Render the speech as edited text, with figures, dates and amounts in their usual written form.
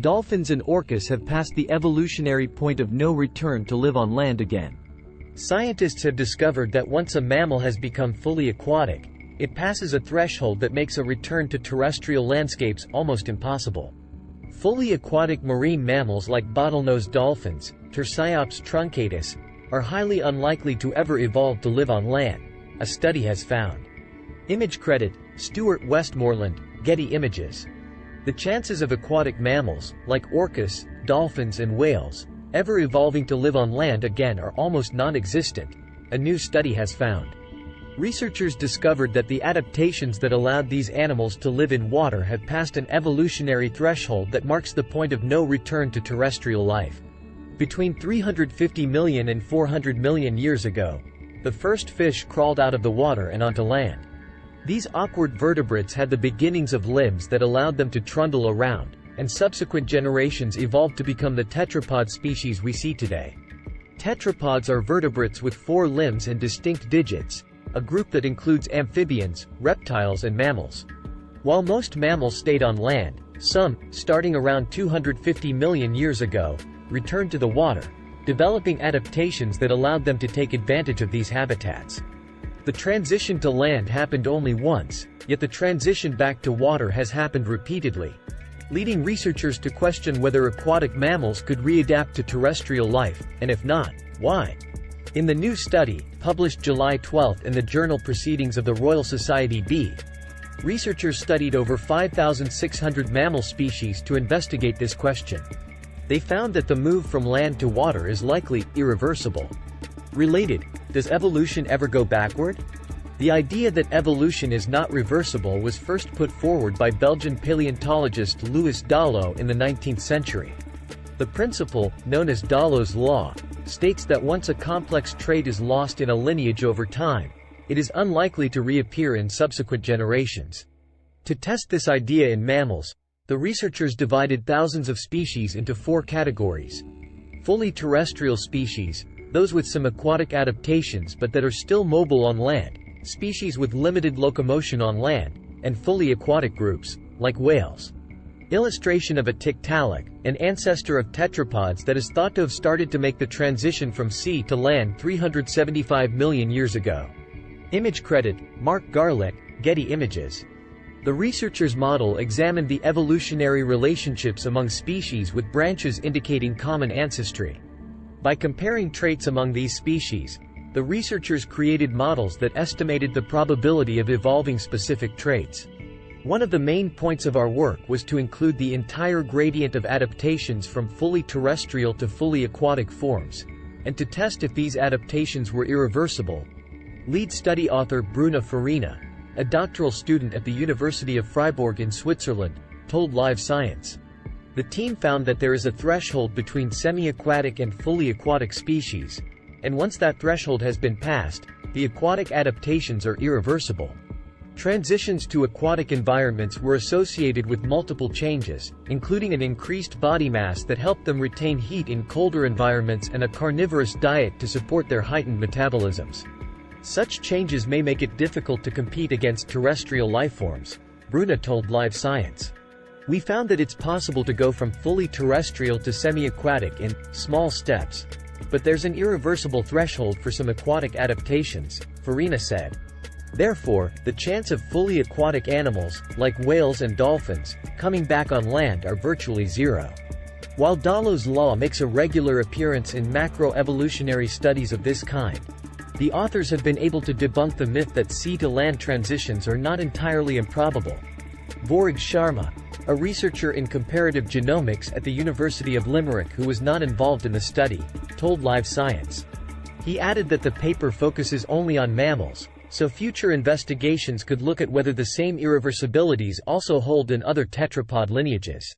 Dolphins and orcas have passed the evolutionary point of no return to live on land again. Scientists have discovered that once a mammal has become fully aquatic, it passes a threshold that makes a return to terrestrial landscapes almost impossible. Fully aquatic marine mammals like bottlenose dolphins, Tursiops truncatus, are highly unlikely to ever evolve to live on land, a study has found. Image credit, Stuart Westmoreland, Getty Images. The chances of aquatic mammals, like orcas, dolphins and whales, ever evolving to live on land again are almost non-existent, a new study has found. Researchers discovered that the adaptations that allowed these animals to live in water have passed an evolutionary threshold that marks the point of no return to terrestrial life. Between 350 million and 400 million years ago, the first fish crawled out of the water and onto land. These awkward vertebrates had the beginnings of limbs that allowed them to trundle around, and subsequent generations evolved to become the tetrapod species we see today. Tetrapods are vertebrates with 4 limbs and distinct digits, a group that includes amphibians, reptiles and mammals. While most mammals stayed on land, some, starting around 250 million years ago, returned to the water, developing adaptations that allowed them to take advantage of these habitats. The transition to land happened only once, yet the transition back to water has happened repeatedly, leading researchers to question whether aquatic mammals could readapt to terrestrial life, and if not, why. In the new study, published July 12 in the journal Proceedings of the Royal Society B, researchers studied over 5,600 mammal species to investigate this question. They found that the move from land to water is likely irreversible. Related, does evolution ever go backward? The idea that evolution is not reversible was first put forward by Belgian paleontologist Louis Dallo in the 19th century. The principle, known as Dallo's law, states that once a complex trait is lost in a lineage over time, it is unlikely to reappear in subsequent generations. To test this idea in mammals, the researchers divided thousands of species into 4 categories. Fully terrestrial species, those with some aquatic adaptations but that are still mobile on land, species with limited locomotion on land, and fully aquatic groups, like whales. Illustration of a tiktaalik, an ancestor of tetrapods that is thought to have started to make the transition from sea to land 375 million years ago. Image credit, Mark Garlick, Getty Images. The researchers' model examined the evolutionary relationships among species with branches indicating common ancestry. By comparing traits among these species, the researchers created models that estimated the probability of evolving specific traits. One of the main points of our work was to include the entire gradient of adaptations from fully terrestrial to fully aquatic forms, and to test if these adaptations were irreversible. Lead study author Bruna Farina, a doctoral student at the University of Freiburg in Switzerland, told Live Science. The team found that there is a threshold between semi-aquatic and fully aquatic species, and once that threshold has been passed, the aquatic adaptations are irreversible. Transitions to aquatic environments were associated with multiple changes, including an increased body mass that helped them retain heat in colder environments and a carnivorous diet to support their heightened metabolisms. Such changes may make it difficult to compete against terrestrial lifeforms, Bruna told Live Science. We found that it's possible to go from fully terrestrial to semi-aquatic in small steps, but there's an irreversible threshold for some aquatic adaptations, Farina said. Therefore, the chance of fully aquatic animals, like whales and dolphins, coming back on land are virtually zero. While Dallo's law makes a regular appearance in macroevolutionary studies of this kind, the authors have been able to debunk the myth that sea-to-land transitions are not entirely improbable. Vorag Sharma, a researcher in comparative genomics at the University of Limerick who was not involved in the study, told Live Science. He added that the paper focuses only on mammals, so future investigations could look at whether the same irreversibilities also hold in other tetrapod lineages.